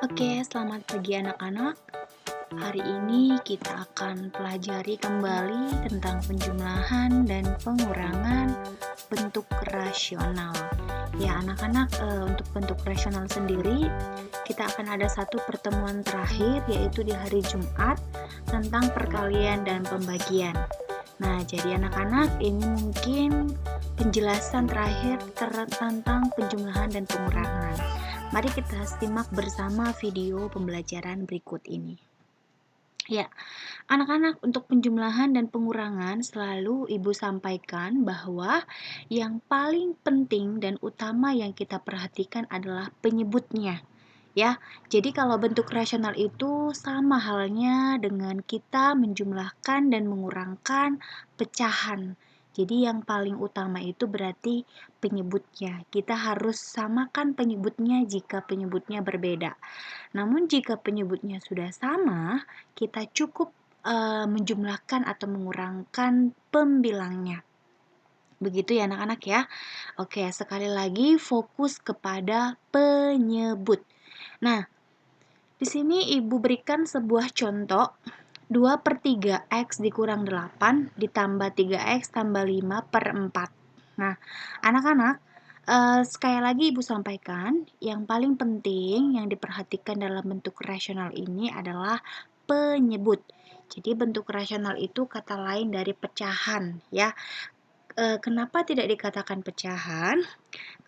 Oke, selamat pagi anak-anak. Hari ini kita akan pelajari kembali tentang penjumlahan dan pengurangan bentuk rasional. Ya, anak-anak, untuk bentuk rasional sendiri, kita akan ada satu pertemuan terakhir, yaitu di hari Jumat, tentang perkalian dan pembagian. Nah, jadi anak-anak, ini mungkin penjelasan terakhir tentang penjumlahan dan pengurangan. Mari kita simak bersama video pembelajaran berikut ini. Ya, anak-anak, untuk penjumlahan dan pengurangan selalu Ibu sampaikan bahwa yang paling penting dan utama yang kita perhatikan adalah penyebutnya. Ya, jadi kalau bentuk rasional itu sama halnya dengan kita menjumlahkan dan mengurangkan pecahan. Jadi yang paling utama itu berarti penyebutnya. Kita harus samakan penyebutnya jika penyebutnya berbeda. Namun jika penyebutnya sudah sama, kita cukup menjumlahkan atau mengurangkan pembilangnya. Begitu ya anak-anak ya. Oke, sekali lagi fokus kepada penyebut. Nah, di sini Ibu berikan sebuah contoh 2/3 X dikurang 8 ditambah 3X tambah 5/4. Nah, anak-anak, sekali lagi Ibu sampaikan, yang paling penting yang diperhatikan dalam bentuk rasional ini adalah penyebut. Jadi bentuk rasional itu kata lain dari pecahan ya. Kenapa tidak dikatakan pecahan?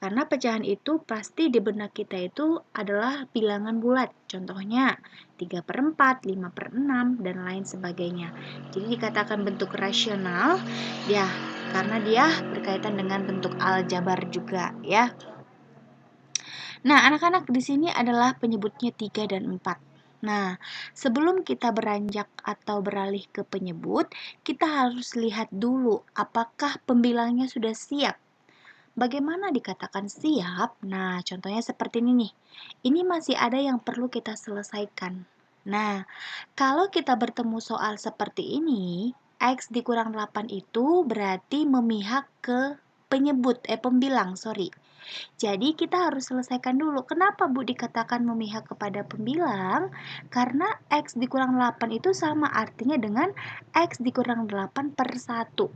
Karena pecahan itu pasti di benak kita itu adalah bilangan bulat. Contohnya 3/4, 5/6, dan lain sebagainya. Jadi dikatakan bentuk rasional ya, karena dia berkaitan dengan bentuk aljabar juga ya. Nah, anak-anak, di sini adalah penyebutnya 3 dan 4. Nah, sebelum kita beranjak atau beralih ke penyebut, kita harus lihat dulu apakah pembilangnya sudah siap. Bagaimana dikatakan siap? Nah, contohnya seperti ini nih. Ini masih ada yang perlu kita selesaikan. Nah, kalau kita bertemu soal seperti ini, X dikurang 8 itu berarti memihak ke pembilang, sorry. Jadi kita harus selesaikan dulu. Kenapa Bu dikatakan memihak kepada pembilang? Karena X dikurang 8 itu sama artinya dengan X dikurang 8/1.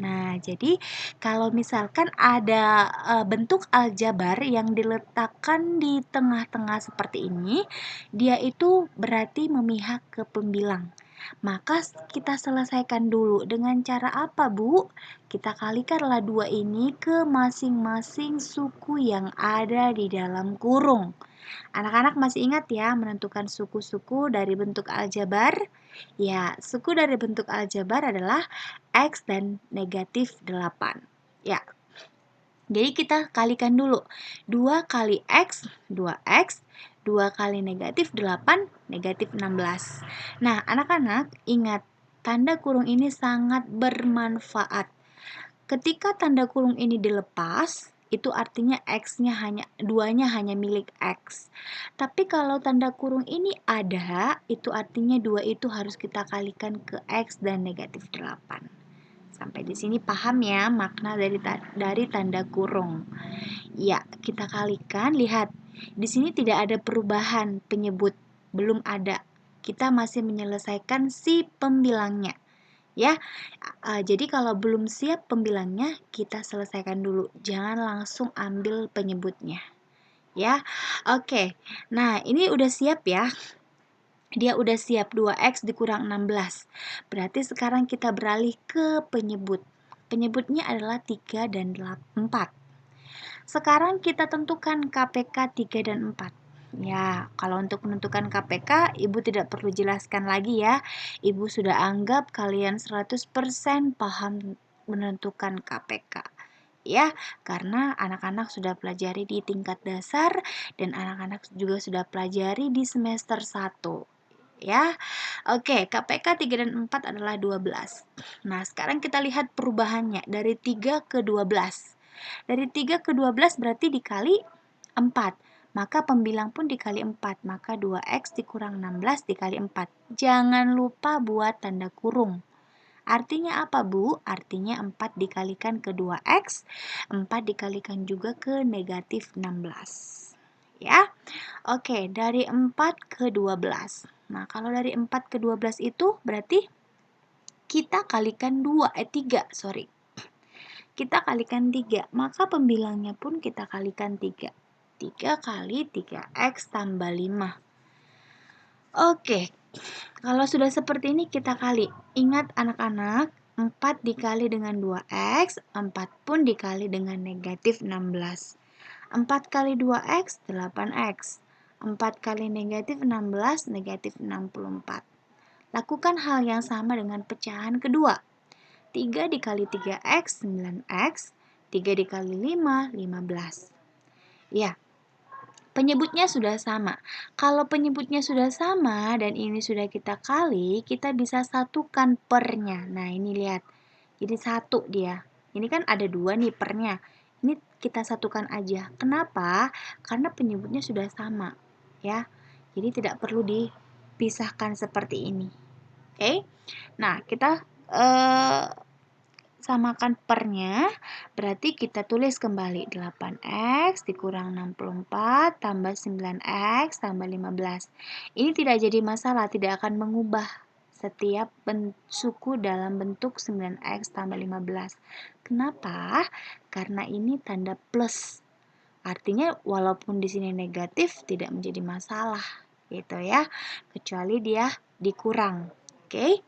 Nah, jadi kalau misalkan ada bentuk aljabar yang diletakkan di tengah-tengah seperti ini, dia itu berarti memihak ke pembilang. Maka kita selesaikan dulu dengan cara apa, Bu? Kita kalikanlah 2 ini ke masing-masing suku yang ada di dalam kurung. Anak-anak masih ingat ya menentukan suku-suku dari bentuk aljabar? Ya, suku dari bentuk aljabar adalah X dan negatif 8. Ya, jadi kita kalikan dulu. 2 kali X, 2X. 2 kali negatif 8, negatif 16. Nah, anak-anak ingat, tanda kurung ini sangat bermanfaat. Ketika tanda kurung ini dilepas, itu artinya X-nya duanya hanya milik X. Tapi kalau tanda kurung ini ada, itu artinya 2 itu harus kita kalikan ke X dan negatif 8. Sampai di sini paham ya makna dari tanda kurung. Ya, kita kalikan, lihat. Di sini tidak ada perubahan penyebut, belum ada. Kita masih menyelesaikan si pembilangnya. Ya, jadi kalau belum siap pembilangnya, kita selesaikan dulu. Jangan langsung ambil penyebutnya. Ya, oke. Nah, ini udah siap ya. Dia udah siap 2X dikurang 16. Berarti sekarang kita beralih ke penyebut. Penyebutnya adalah 3 dan 4. Sekarang kita tentukan KPK 3 dan 4. Ya, kalau untuk menentukan KPK, Ibu tidak perlu jelaskan lagi ya. Ibu sudah anggap kalian 100% paham menentukan KPK. Ya, karena anak-anak sudah pelajari di tingkat dasar dan anak-anak juga sudah pelajari di semester 1. Ya, oke, KPK 3 dan 4 adalah 12. Nah, sekarang kita lihat perubahannya dari 3 ke 12. Dari 3 ke 12 berarti dikali 4. Maka pembilang pun dikali 4. Maka 2X dikurang 16 dikali 4. Jangan lupa buat tanda kurung. Artinya apa, Bu? Artinya 4 dikalikan ke 2X, 4 dikalikan juga ke negatif 16. Ya, oke, dari 4 ke 12. Nah, kalau dari 4 ke 12 itu berarti kita kalikan 3, sorry. Kita kalikan 3, maka pembilangnya pun kita kalikan 3. 3 kali 3X tambah 5. Oke, kalau sudah seperti ini kita kali. Ingat anak-anak, 4 dikali dengan 2X, 4 pun dikali dengan negatif 16. 4 kali 2X, 8X. 4 kali negatif 16, negatif 64. Lakukan hal yang sama dengan pecahan kedua. 3 dikali 3X, 9X. 3 dikali 5, 15. Ya, penyebutnya sudah sama. Kalau penyebutnya sudah sama dan ini sudah kita kali, kita bisa satukan pernya. Nah, ini lihat. Jadi 1 dia. Ini kan ada 2 nih pernya. Ini kita satukan aja. Kenapa? Karena penyebutnya sudah sama. Ya. Jadi tidak perlu dipisahkan seperti ini. Oke? Nah, kita samakan pernya, berarti kita tulis kembali 8X dikurang 64 tambah 9X tambah 15. Ini tidak jadi masalah, tidak akan mengubah setiap suku dalam bentuk 9X tambah 15. Kenapa? Karena ini tanda plus. Artinya walaupun di sini negatif tidak menjadi masalah, gitu ya. Kecuali dia dikurang. Oke?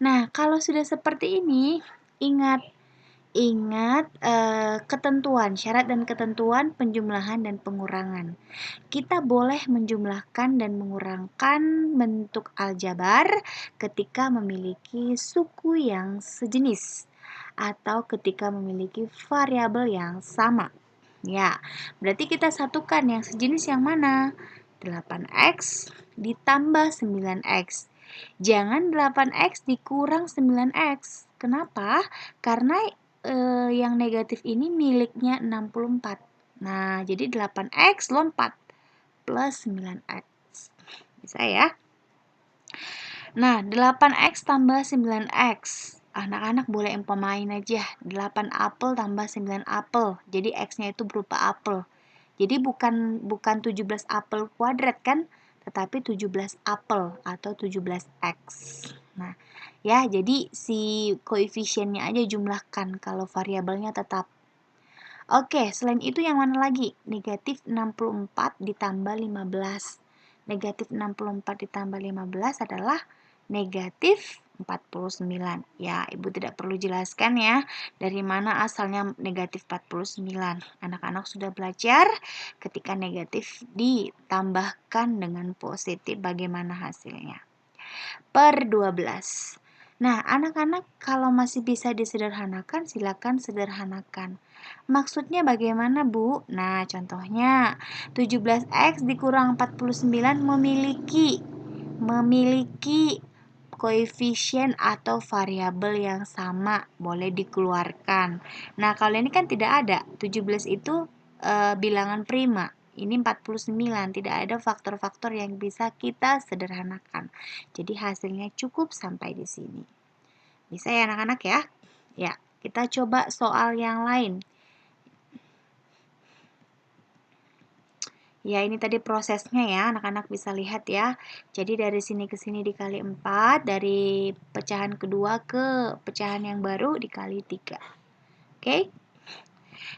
Nah, kalau sudah seperti ini, ingat ketentuan, syarat dan ketentuan penjumlahan dan pengurangan. Kita boleh menjumlahkan dan mengurangkan bentuk aljabar ketika memiliki suku yang sejenis atau ketika memiliki variabel yang sama. Ya, berarti kita satukan yang sejenis yang mana? 8X ditambah 9X. Jangan 8X dikurang 9X. Kenapa? Karena yang negatif ini miliknya 64. Nah, jadi 8X lompat plus 9X. Bisa ya? Nah, 8X tambah 9X. Anak-anak boleh umpamain aja. 8 apel tambah 9 apel. Jadi X-nya itu berupa apel. Jadi bukan 17 apel kuadrat kan? Tetapi 17 apel atau 17X. Nah, ya, jadi si koefisiennya aja jumlahkan kalau variabelnya tetap. Oke, selain itu yang mana lagi? Negatif 64 ditambah 15. Negatif 64 ditambah 15 adalah negatif 49. Ya, Ibu tidak perlu jelaskan ya dari mana asalnya negatif 49. Anak-anak sudah belajar ketika negatif ditambahkan dengan positif bagaimana hasilnya. Per 12. Nah, anak-anak kalau masih bisa disederhanakan, silakan sederhanakan. Maksudnya bagaimana, Bu? Nah, contohnya 17X dikurang 49 memiliki koefisien atau variabel yang sama, boleh dikeluarkan. Nah, kalau ini kan tidak ada. 17 itu bilangan prima. Ini 49, tidak ada faktor-faktor yang bisa kita sederhanakan. Jadi hasilnya cukup sampai di sini. Bisa ya anak-anak ya? Ya, kita coba soal yang lain. Ya, ini tadi prosesnya ya, anak-anak bisa lihat ya. Jadi dari sini ke sini dikali 4, dari pecahan kedua ke pecahan yang baru dikali 3. Oke?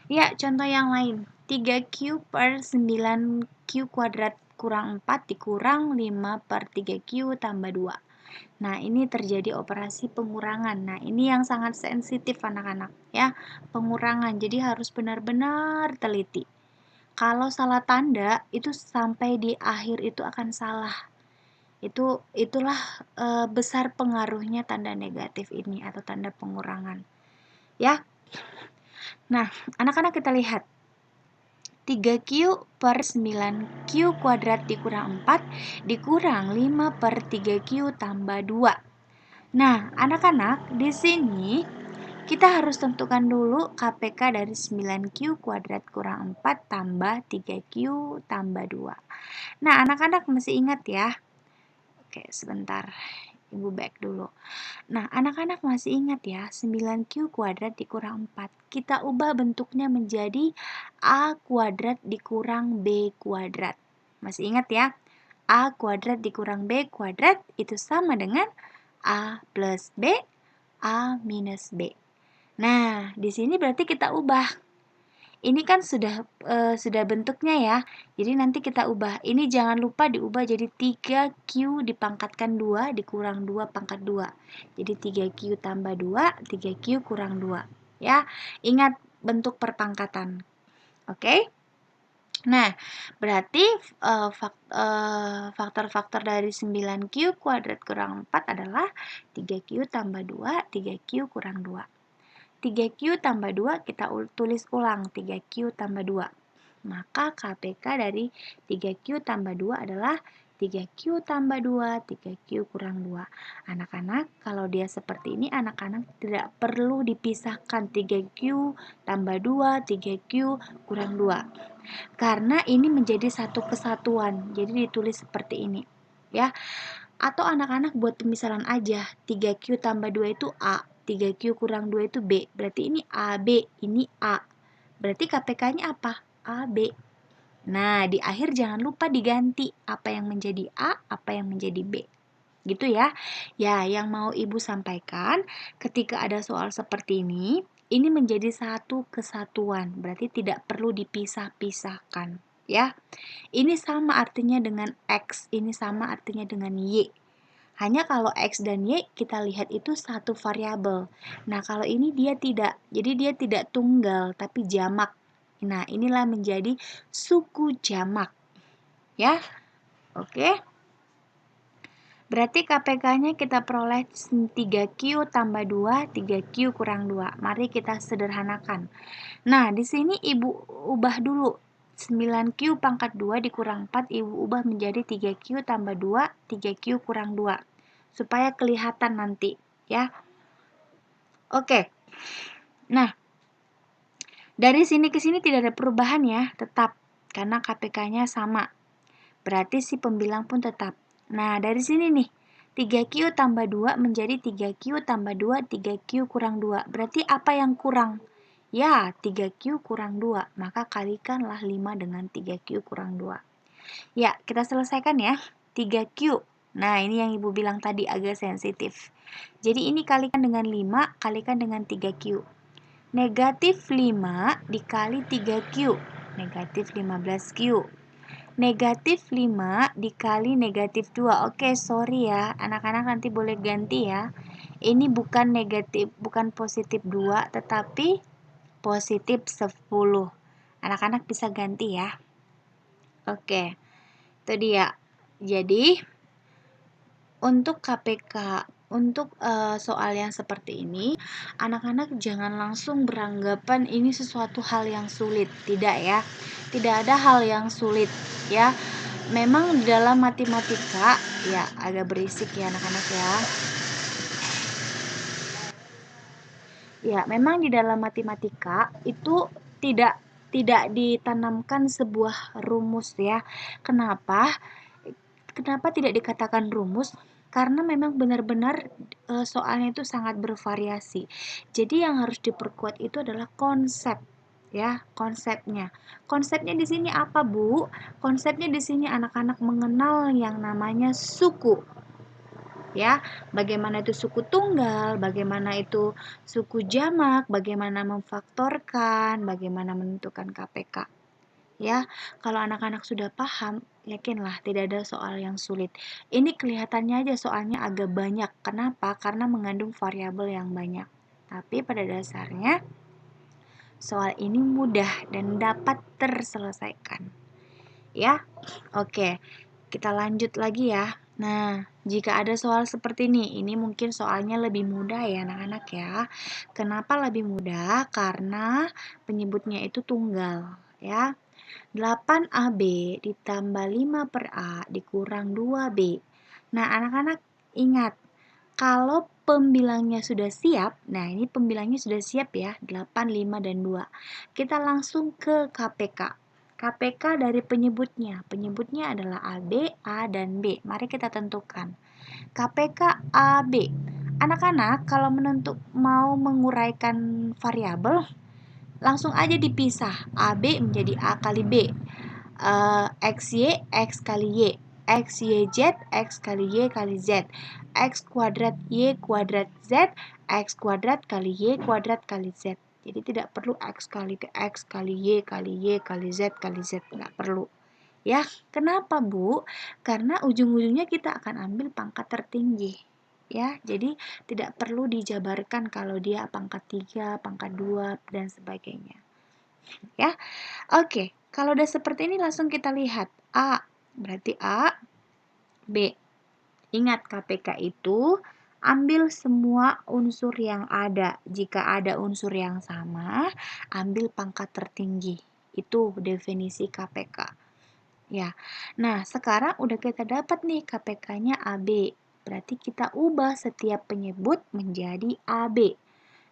Ya, contoh yang lain. 3Q per 9Q kuadrat kurang 4 dikurang 5 per 3Q tambah 2. Nah, ini terjadi operasi pengurangan. Nah, ini yang sangat sensitif anak-anak ya. Pengurangan, jadi harus benar-benar teliti. Kalau salah tanda, itu sampai di akhir itu akan salah. Itulah besar pengaruhnya tanda negatif ini atau tanda pengurangan. Ya. Nah, anak-anak kita lihat. 3Q per 9Q kuadrat dikurang 4 dikurang 5 per 3Q tambah 2. Nah, anak-anak, di sini kita harus tentukan dulu KPK dari 9Q kuadrat kurang 4 tambah 3Q tambah 2. Nah, anak-anak masih ingat ya? Oke, sebentar. Ibu back dulu. Nah, anak-anak masih ingat ya, 9Q kuadrat dikurang 4. Kita ubah bentuknya menjadi A kuadrat dikurang B kuadrat. Masih ingat ya? A kuadrat dikurang B kuadrat itu sama dengan A plus B, A minus B. Nah, di sini berarti kita ubah. Ini kan sudah bentuknya ya. Jadi nanti kita ubah. Ini jangan lupa diubah jadi 3Q dipangkatkan 2 dikurang 2 pangkat 2. Jadi 3Q tambah 2, 3Q kurang 2. Ya, ingat bentuk perpangkatan. Oke? Nah, berarti faktor-faktor dari 9Q kuadrat kurang 4 adalah 3Q tambah 2, 3Q kurang 2. 3Q tambah 2 kita tulis ulang 3Q tambah 2. Maka KPK dari 3Q tambah 2 adalah 3Q tambah 2, 3Q kurang 2. Anak-anak, kalau dia seperti ini, anak-anak tidak perlu dipisahkan 3Q tambah 2, 3Q kurang 2. Karena ini menjadi satu kesatuan, jadi ditulis seperti ini. Ya, atau anak-anak buat pemisahan aja, 3Q tambah 2 itu A, 3Q kurang 2 itu B. Berarti ini AB, ini A. Berarti KPK-nya apa? AB. Nah, di akhir jangan lupa diganti apa yang menjadi A, apa yang menjadi B. Gitu ya. Ya, yang mau Ibu sampaikan, ketika ada soal seperti ini menjadi satu kesatuan. Berarti tidak perlu dipisah-pisahkan. Ya, ini sama artinya dengan X, ini sama artinya dengan Y. Hanya kalau X dan Y kita lihat itu satu variabel. Nah, kalau ini dia tidak. Jadi dia tidak tunggal tapi jamak. Nah, inilah menjadi suku jamak. Ya. Oke. Berarti KPK-nya kita peroleh 3Q tambah 2, 3Q kurang 2. Mari kita sederhanakan. Nah, di sini Ibu ubah dulu. 9Q pangkat 2 dikurang 4, Ibu ubah menjadi 3Q tambah 2, 3Q kurang 2. Supaya kelihatan nanti, ya. Oke. Nah, dari sini ke sini tidak ada perubahan ya, tetap. Karena KPK-nya sama. Berarti si pembilang pun tetap. Nah, dari sini nih, 3Q tambah 2 menjadi 3Q tambah 2, 3Q kurang 2. Berarti apa yang kurang? Ya, 3Q kurang 2. Maka kalikanlah 5 dengan 3Q kurang 2. Ya, kita selesaikan ya. 3Q. Nah, ini yang Ibu bilang tadi agak sensitif. Jadi ini kalikan dengan 5, kalikan dengan 3Q. Negatif 5 dikali 3Q. Negatif 15Q. Negatif 5 dikali negatif 2. Oke, sorry ya. Anak-anak nanti boleh ganti ya. Ini bukan negatif, bukan positif 2, tetapi positif 10. Anak-anak bisa ganti ya. Oke, itu dia. Jadi, untuk KPK, untuk soal yang seperti ini, anak-anak jangan langsung beranggapan ini sesuatu hal yang sulit. Tidak ya. Tidak ada hal yang sulit ya. Memang di dalam matematika, ya agak berisik ya anak-anak ya. Ya, memang di dalam matematika itu tidak ditanamkan sebuah rumus ya. Kenapa? Kenapa tidak dikatakan rumus? Karena memang benar-benar soalnya itu sangat bervariasi. Jadi yang harus diperkuat itu adalah konsep ya, konsepnya. Konsepnya di sini apa, Bu? Konsepnya di sini anak-anak mengenal yang namanya suku. Ya, bagaimana itu suku tunggal, bagaimana itu suku jamak, bagaimana memfaktorkan, bagaimana menentukan KPK. Ya, kalau anak-anak sudah paham, yakinlah tidak ada soal yang sulit. Ini kelihatannya aja soalnya agak banyak. Kenapa? Karena mengandung variabel yang banyak. Tapi pada dasarnya soal ini mudah dan dapat terselesaikan. Ya, oke. Kita lanjut lagi ya. Nah, jika ada soal seperti ini mungkin soalnya lebih mudah ya anak-anak ya. Kenapa lebih mudah? Karena penyebutnya itu tunggal ya. 8AB ditambah 5 per A dikurang 2B. Nah, anak-anak ingat, kalau pembilangnya sudah siap, nah ini pembilangnya sudah siap ya, 8, 5, dan 2. Kita langsung ke KPK. KPK dari penyebutnya adalah AB, A, dan B. Mari kita tentukan. KPK AB. Anak-anak kalau mau menguraikan variabel, langsung aja dipisah. AB menjadi A kali B. XY, X kali Y. XYZ, X kali Y kali Z. X kuadrat Y kuadrat Z, X kuadrat kali Y kuadrat kali Z. Jadi tidak perlu X kali Y kali Y kali Z kali Z. Nggak perlu. Ya, kenapa Bu? Karena ujung-ujungnya kita akan ambil pangkat tertinggi. Ya, jadi tidak perlu dijabarkan kalau dia pangkat 3, pangkat 2, dan sebagainya. Ya, oke. Kalau udah seperti ini langsung kita lihat. A, berarti A, B. Ingat KPK itu ambil semua unsur yang ada. Jika ada unsur yang sama, ambil pangkat tertinggi. Itu definisi KPK. Ya. Nah, sekarang udah kita dapat nih KPK-nya AB. Berarti kita ubah setiap penyebut menjadi AB.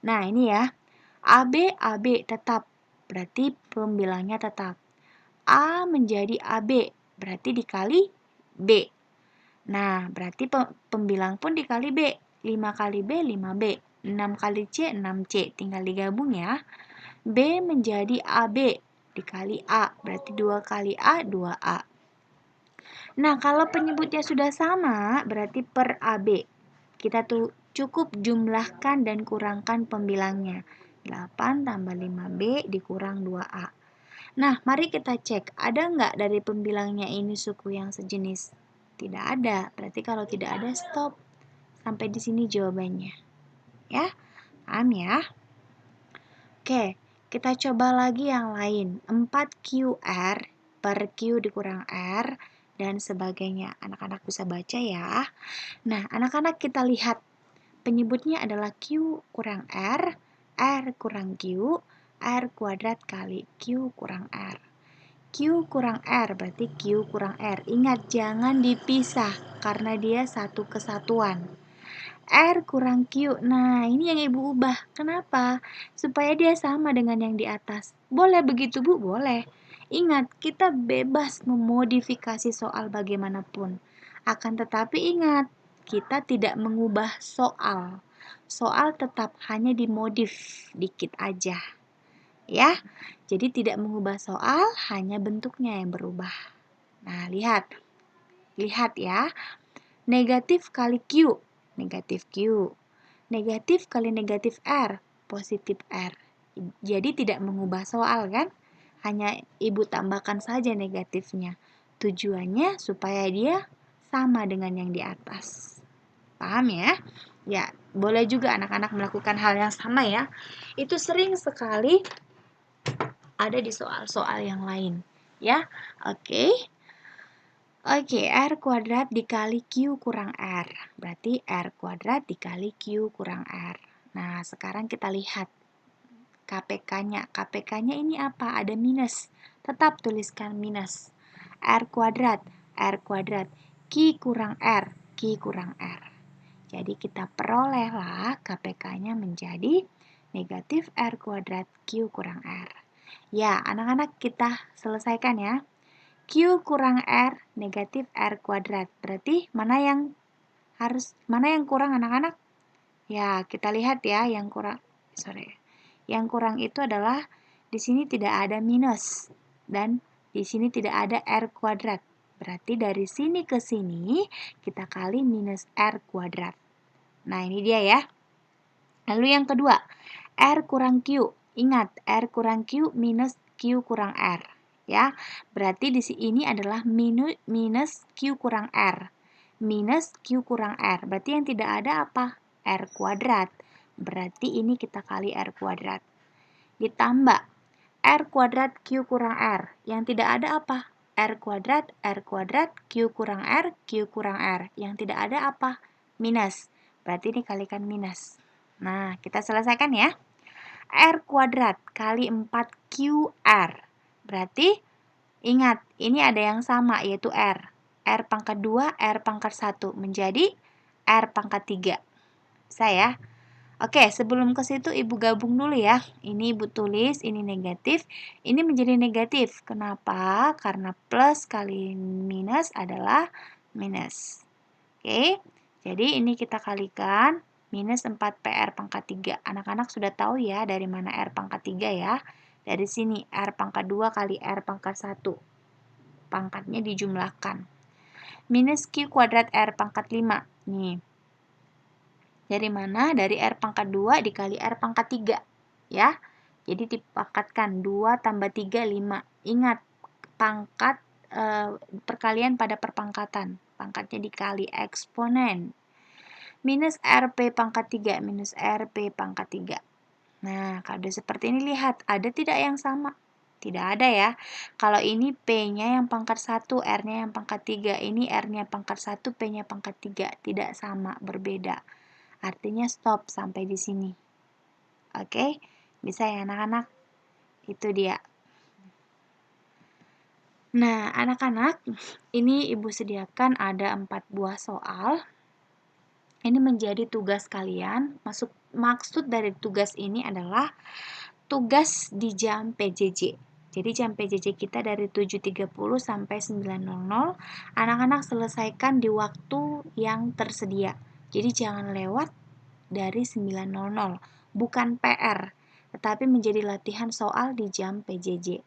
Nah, ini ya. AB tetap. Berarti pembilangnya tetap. A menjadi AB. Berarti dikali B. Nah, berarti pembilang pun dikali B. 5 kali B, 5B. 6 kali C, 6C. Tinggal digabung ya. B menjadi AB dikali A. Berarti 2 kali A, 2A. Nah, kalau penyebutnya sudah sama, berarti per AB. Kita tuh cukup jumlahkan dan kurangkan pembilangnya. 8 tambah 5B dikurang 2A. Nah, mari kita cek. Ada nggak dari pembilangnya ini suku yang sejenis? Tidak ada. Berarti kalau tidak ada, stop. Sampai di sini jawabannya. Ya, paham ya? Oke, kita coba lagi yang lain. 4QR per Q dikurang R, dan sebagainya. Anak-anak bisa baca ya. Nah, anak-anak kita lihat penyebutnya adalah Q kurang R kurang Q, R kuadrat kali Q kurang R. Q kurang R berarti Q kurang R. Ingat, jangan dipisah karena dia satu kesatuan. R kurang Q. Nah, ini yang Ibu ubah. Kenapa? Supaya dia sama dengan yang di atas. Boleh begitu, Bu? Boleh. Ingat, kita bebas memodifikasi soal bagaimanapun. Akan tetapi ingat, kita tidak mengubah soal. Soal tetap hanya dimodif dikit aja. Ya, jadi tidak mengubah soal, hanya bentuknya yang berubah. Nah, lihat. Lihat ya. Negatif kali Q, negatif Q. Negatif kali negatif R, positif R. Jadi tidak mengubah soal kan? Hanya Ibu tambahkan saja negatifnya. Tujuannya supaya dia sama dengan yang di atas. Paham ya? Ya, boleh juga anak-anak melakukan hal yang sama ya. Itu sering sekali ada di soal-soal yang lain. Ya, oke. Oke, R kuadrat dikali Q kurang R. Berarti R kuadrat dikali Q kurang R. Nah, sekarang kita lihat KPK-nya. KPK-nya ini apa? Ada minus. Tetap tuliskan minus. R kuadrat Q kurang R, Q kurang R. Jadi kita perolehlah KPK-nya menjadi negatif R kuadrat Q kurang R. Ya, anak-anak kita selesaikan ya. Q kurang R negatif R kuadrat. Berarti mana yang kurang anak-anak? Ya, kita lihat ya yang kurang. Yang kurang itu adalah di sini tidak ada minus dan di sini tidak ada R kuadrat. Berarti dari sini ke sini kita kali minus R kuadrat. Nah, ini dia ya. Lalu yang kedua, R kurang Q. Ingat, R kurang Q minus Q kurang R. Ya, berarti di sini adalah minus Q kurang R. Minus Q kurang R. Berarti yang tidak ada apa? R kuadrat. Berarti ini kita kali R kuadrat. Ditambah R kuadrat Q kurang R. Yang tidak ada apa? R kuadrat, Q kurang R, Q kurang R. Yang tidak ada apa? Minus. Berarti ini kalikan minus. Nah, kita selesaikan ya. R kuadrat kali 4QR. Berarti, ingat, ini ada yang sama, yaitu R. R pangkat 2, R pangkat 1. Menjadi R pangkat 3. Bisa ya? Oke, sebelum ke situ Ibu gabung dulu ya. Ini Ibu tulis, ini negatif, ini menjadi negatif. Kenapa? Karena plus kali minus adalah minus. Oke, Jadi ini kita kalikan minus 4 PR pangkat 3. Anak-anak sudah tahu ya dari mana R pangkat 3 ya. Dari sini R pangkat 2 kali R pangkat 1. Pangkatnya dijumlahkan. Minus Q kuadrat R pangkat 5. Nih. Dari mana? Dari R pangkat 2 dikali R pangkat 3. Ya. Jadi dipangkatkan 2 tambah 3, 5. Ingat, pangkat perkalian pada perpangkatan. Pangkatnya dikali eksponen. Minus RP pangkat 3. Minus RP pangkat 3. Nah, kalau seperti ini lihat, ada tidak yang sama? Tidak ada ya. Kalau ini P-nya yang pangkat 1, R-nya yang pangkat 3. Ini R-nya pangkat 1, P-nya pangkat 3. Tidak sama, berbeda. Artinya stop sampai di sini. Oke, bisa ya anak-anak? Itu dia. Nah, anak-anak, ini Ibu sediakan ada 4 buah soal. Ini menjadi tugas kalian. Maksud dari tugas ini adalah tugas di jam PJJ. Jadi jam PJJ kita dari 7.30 sampai 9.00. Anak-anak selesaikan di waktu yang tersedia. Jadi jangan lewat dari 9.00. Bukan PR, tetapi menjadi latihan soal di jam PJJ.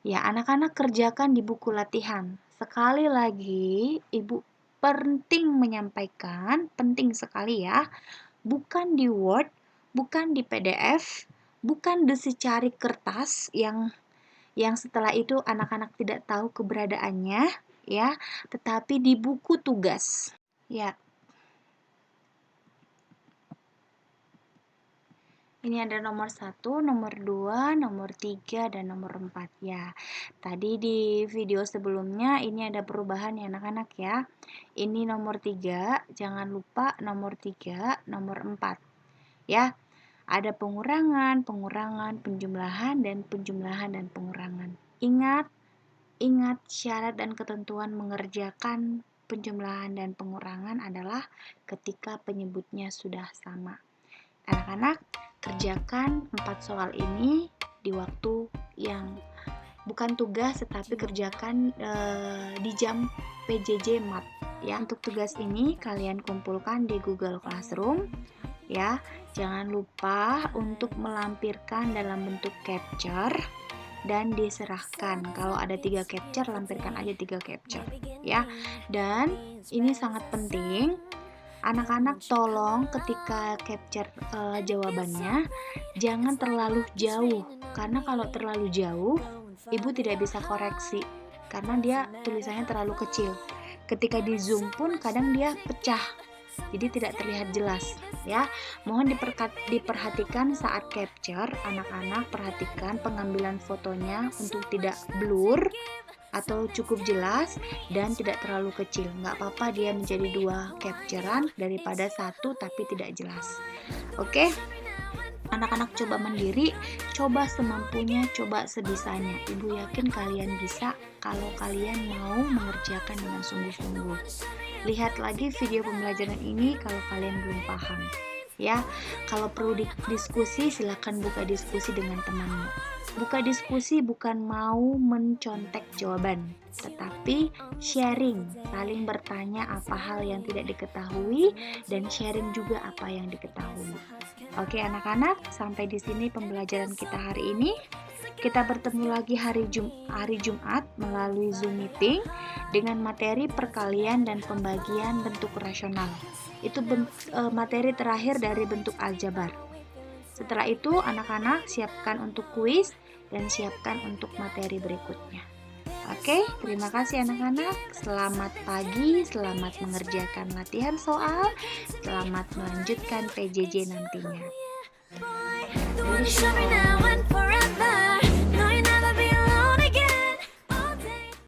Ya, anak-anak kerjakan di buku latihan. Sekali lagi, Ibu penting menyampaikan, penting sekali ya, bukan di Word, bukan di PDF, bukan di secari kertas yang setelah itu anak-anak tidak tahu keberadaannya, ya, tetapi di buku tugas. Ya. Ini ada nomor 1, nomor 2, nomor 3, dan nomor 4 ya. Tadi di video sebelumnya ini ada perubahan ya anak-anak ya. Ini nomor 3, jangan lupa nomor 3, nomor 4. Ya, ada pengurangan, penjumlahan, dan pengurangan. Ingat syarat dan ketentuan mengerjakan penjumlahan dan pengurangan adalah ketika penyebutnya sudah sama. Anak-anak, kerjakan 4 soal ini di waktu yang bukan tugas tetapi kerjakan di jam PJJ Mat ya. Untuk tugas ini kalian kumpulkan di Google Classroom ya. Jangan lupa untuk melampirkan dalam bentuk capture dan diserahkan. Kalau ada 3 capture, lampirkan aja 3 capture ya. Dan ini sangat penting. Anak-anak tolong ketika capture jawabannya jangan terlalu jauh, karena kalau terlalu jauh Ibu tidak bisa koreksi karena dia tulisannya terlalu kecil. Ketika di zoom pun kadang dia pecah, jadi tidak terlihat jelas ya. Mohon diperhatikan saat capture, anak-anak perhatikan pengambilan fotonya untuk tidak blur atau cukup jelas dan tidak terlalu kecil. Nggak apa-apa dia menjadi 2 capturean daripada 1 tapi tidak jelas. Oke, anak-anak coba mandiri, coba semampunya, coba sebisanya. Ibu yakin kalian bisa kalau kalian mau mengerjakan dengan sungguh-sungguh. Lihat lagi video pembelajaran ini kalau kalian belum paham ya. Kalau perlu diskusi, silakan buka diskusi dengan temanmu. Buka diskusi bukan mau mencontek jawaban, tetapi sharing, saling bertanya apa hal yang tidak diketahui dan sharing juga apa yang diketahui. Oke anak-anak, sampai di sini pembelajaran kita hari ini. Kita bertemu lagi hari Jumat melalui Zoom meeting dengan materi perkalian dan pembagian bentuk rasional. Itu materi terakhir dari bentuk aljabar. Setelah itu anak-anak siapkan untuk kuis dan siapkan untuk materi berikutnya. Oke, terima kasih anak-anak. Selamat pagi, selamat mengerjakan latihan soal, selamat melanjutkan PJJ nantinya.